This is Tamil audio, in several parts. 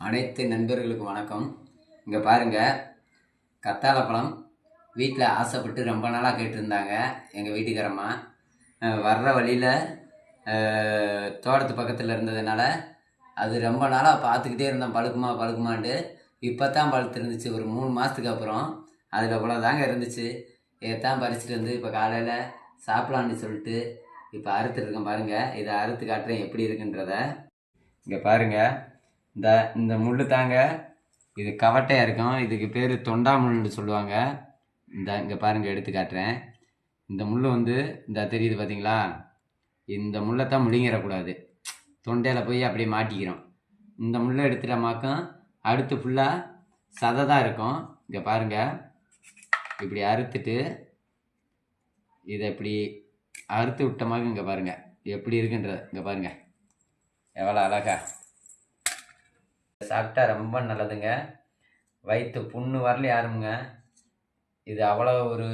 அனைத்து நண்பர்களுக்கும் வணக்கம். இங்கே பாருங்கள், கத்தாழை பழம் வீட்டில் ஆசைப்பட்டு ரொம்ப நாளாக கேட்டிருந்தாங்க எங்கள் வீட்டுக்காரம்மா. வர்ற வழியில் தோட்டத்து பக்கத்தில் இருந்ததுனால அது ரொம்ப நாளாக பார்த்துக்கிட்டே இருந்தோம், பழுக்குமான்ட்டு. இப்போ தான் பழுத்துருந்துச்சு, ஒரு 3 மாதத்துக்கு அப்புறம். அதில் இவ்வளோ தாங்க இருந்துச்சு. இதைத்தான் பறிச்சுட்டு வந்து இப்போ காலையில் சாப்பிட்லான்னு சொல்லிட்டு இப்போ அறுத்துருக்கேன். பாருங்கள், இதை அறுத்து காட்டுறேன் எப்படி இருக்குன்றத. இங்கே பாருங்கள், இந்த முள் தாங்க, இது கவட்டையாக இருக்கும். இதுக்கு பேர் தொண்டா முள்னு சொல்லுவாங்க. இங்கே பாருங்கள், எடுத்து காட்டுறேன். இந்த முள் வந்து தெரியுது பார்த்தீங்களா? இந்த முள்ளை தான் முழுங்கிடக்கூடாது, தொண்டையில் போய் அப்படியே மாட்டிக்கிறோம். இந்த முள்ளை எடுத்துட்டமாக்கும் அடுத்து ஃபுல்லாக சதை தான் இருக்கும். இங்கே பாருங்கள், இப்படி அறுத்துட்டு இதை இப்படி அறுத்து விட்டமாக இங்கே பாருங்கள் எப்படி இருக்குன்றது. இங்கே பாருங்கள் எவ்வளோ அழகா. சாப்பிட்டா ரொம்ப நல்லதுங்க, வயிற்று புண்ணு வரல யாருங்க. இது அவ்வளோ ஒரு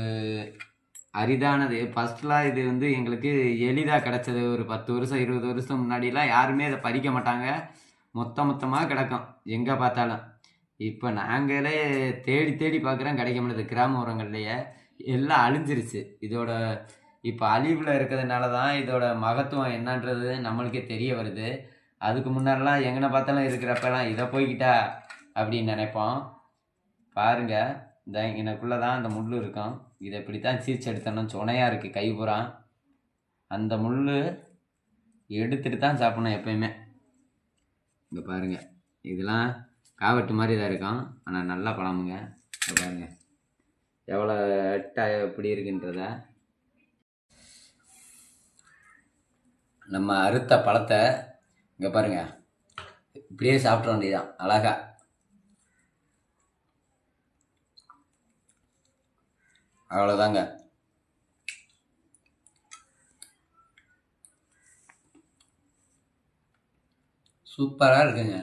அரிதானது. ஃபஸ்ட்லாம் இது வந்து எங்களுக்கு எளிதாக கிடச்சது. ஒரு 10 வருஷம் 20 வருஷம் முன்னாடிலாம் யாருமே இதை பறிக்க மாட்டாங்க, மொத்தமாக கிடக்கும் எங்கே பார்த்தாலும். இப்போ நாங்களே தேடி தேடி பார்க்குறோம், கிடைக்க முடியாது. கிராம உரங்கள்லையே எல்லாம் அழிஞ்சிருச்சு. இதோட இப்போ அழிவில் இருக்கிறதுனால தான் இதோட மகத்துவம் என்னன்றது நம்மளுக்கே தெரிய வருது. அதுக்கு முன்னாடிலாம் எங்கனை பார்த்தாலும் இருக்கிறப்பெல்லாம் இதை போய்கிட்டா அப்படின்னு நினைப்போம். பாருங்கள், எனக்குள்ளே தான் அந்த முள் இருக்கும். இதை இப்படி தான் சீச்சு எடுத்தோன்னு சொனையாக இருக்குது கை பூரா. அந்த முள் எடுத்துகிட்டு தான் சாப்பிடணும் எப்பயுமே. இங்கே பாருங்கள், இதெல்லாம் காவட்டு மாதிரி தான் இருக்கும், ஆனால் நல்லா பழமுங்க. இங்கே பாருங்கள் எவ்வளோ எப்படி இருக்குன்றத. நம்ம அறுத்த பழத்தை இங்கே பாருங்கள், இப்படியே சாப்பிட்ற வேண்டியதான் அழகா. அவ்வளோதாங்க. சூப்பராக இருக்குங்க,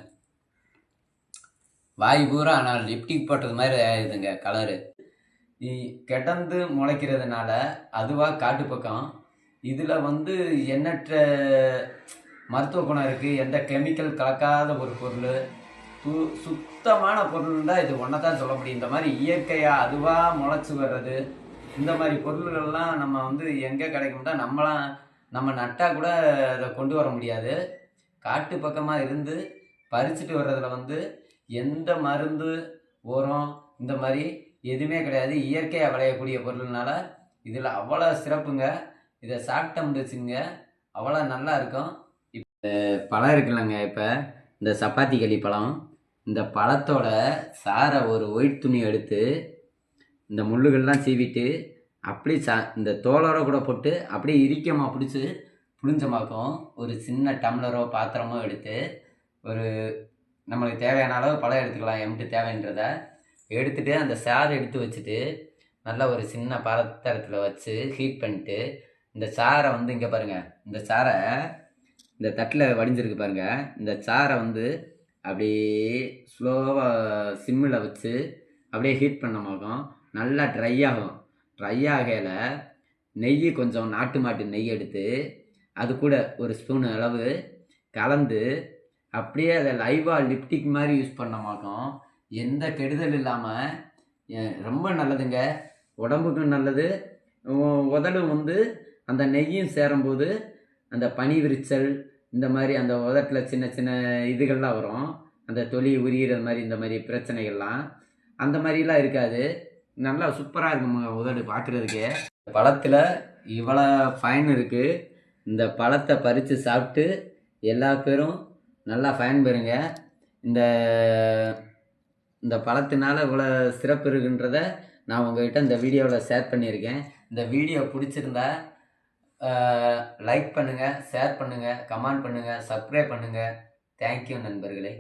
வாய் பூரா. ஆனால் லிப்டிக் போட்டது மாதிரி ஆயிடுதுங்க கலரு. கிடந்து முளைக்கிறதுனால அதுவாக காட்டு பக்கம். இதில் வந்து எண்ணற்ற மருத்துவ குணம் இருக்குது. எந்த கெமிக்கல் கலக்காத ஒரு பொருள், சுத்தமான பொருள் தான் இது. ஒன்றை தான் சொல்ல முடியும். இந்த மாதிரி இயற்கையாக அதுவாக முளைச்சி வர்றது, இந்த மாதிரி பொருள்கள்லாம் நம்ம வந்து எங்கே கிடைக்கும்னா நம்ம நட்டால் கூட அதை கொண்டு வர முடியாது. காட்டு பக்கமாக இருந்து பறிச்சுட்டு வர்றதில் வந்து எந்த மருந்து உரம் இந்த மாதிரி எதுவுமே கிடையாது. இயற்கையாக விளையக்கூடிய பொருள்னால இதில் அவ்வளோ சிறப்புங்க. இதை சாப்பிட்ட முடிச்சுங்க அவ்வளோ நல்லா இருக்கும். இப்போ பழம் இருக்குல்லங்க, இப்போ இந்த சப்பாத்தி களி பழம், இந்த பழத்தோட சாரை ஒரு ஒயிட் துணி எடுத்து இந்த முள்ளுகள்லாம் சீவிட்டு அப்படி இந்த தோலோட கூட போட்டு அப்படியே இறுக்கமாக பிடிச்சி புளிஞ்சமாக்கும். ஒரு சின்ன டம்ளரோ பாத்திரமோ எடுத்து ஒரு நம்மளுக்கு தேவையான அளவு பழம் எடுத்துக்கலாம், எம்ட்டு தேவைன்றதை எடுத்துகிட்டு அந்த சாறை எடுத்து வச்சுட்டு நல்லா ஒரு சின்ன பாத்திரத்தில் வச்சு ஹீட் பண்ணிட்டு இந்த சாரை வந்து இங்கே பாருங்கள், இந்த சாரை இந்த தட்டில் வடிஞ்சிருக்கு பாருங்கள். இந்த சாரை வந்து அப்படியே ஸ்லோவாக சிம்மில் வச்சு அப்படியே ஹீட் பண்ண மாட்டோம். நல்லா ட்ரை ஆகும். ட்ரை ஆகையில் நெய், கொஞ்சம் நாட்டு மாட்டு நெய் எடுத்து அது கூட ஒரு ஸ்பூன் அளவு கலந்து அப்படியே அதை லைவாக லிப்டிக் மாதிரி யூஸ் பண்ண மாட்டோம். எந்த கெடுதல் இல்லாமல் ரொம்ப நல்லதுங்க, உடம்புக்கும் நல்லது. உதடும் வந்து அந்த நெய்யும் சேரும்போது அந்த பனி விரிச்சல் இந்த மாதிரி அந்த உதட்டில் சின்ன சின்ன இதுகள்லாம் வரும், அந்த தொலி உரிகிறது மாதிரி இந்த மாதிரி பிரச்சனைகள்லாம் அந்த மாதிரிலாம் இருக்காது. நல்லா சூப்பராக இருக்கும் உதடு பார்க்குறதுக்கு. பழத்தில் இவ்வளோ ஃபைன் இருக்குது. இந்த பழத்தை பறித்து சாப்பிட்டு எல்லா பேரும் நல்லா ஃபைன் பெறுங்க. இந்த இந்த பழத்தினால இவ்வளோ சிறப்பு இருக்குன்றத நான் உங்கள்கிட்ட இந்த வீடியோவில் ஷேர் பண்ணியிருக்கேன். இந்த வீடியோ பிடிச்சிருந்தா லைக் பண்ணுங்கள், ஷேர் பண்ணுங்கள், கமெண்ட் பண்ணுங்கள், சப்ஸ்கிரைப் பண்ணுங்கள். தேங்க்யூ நண்பர்களே.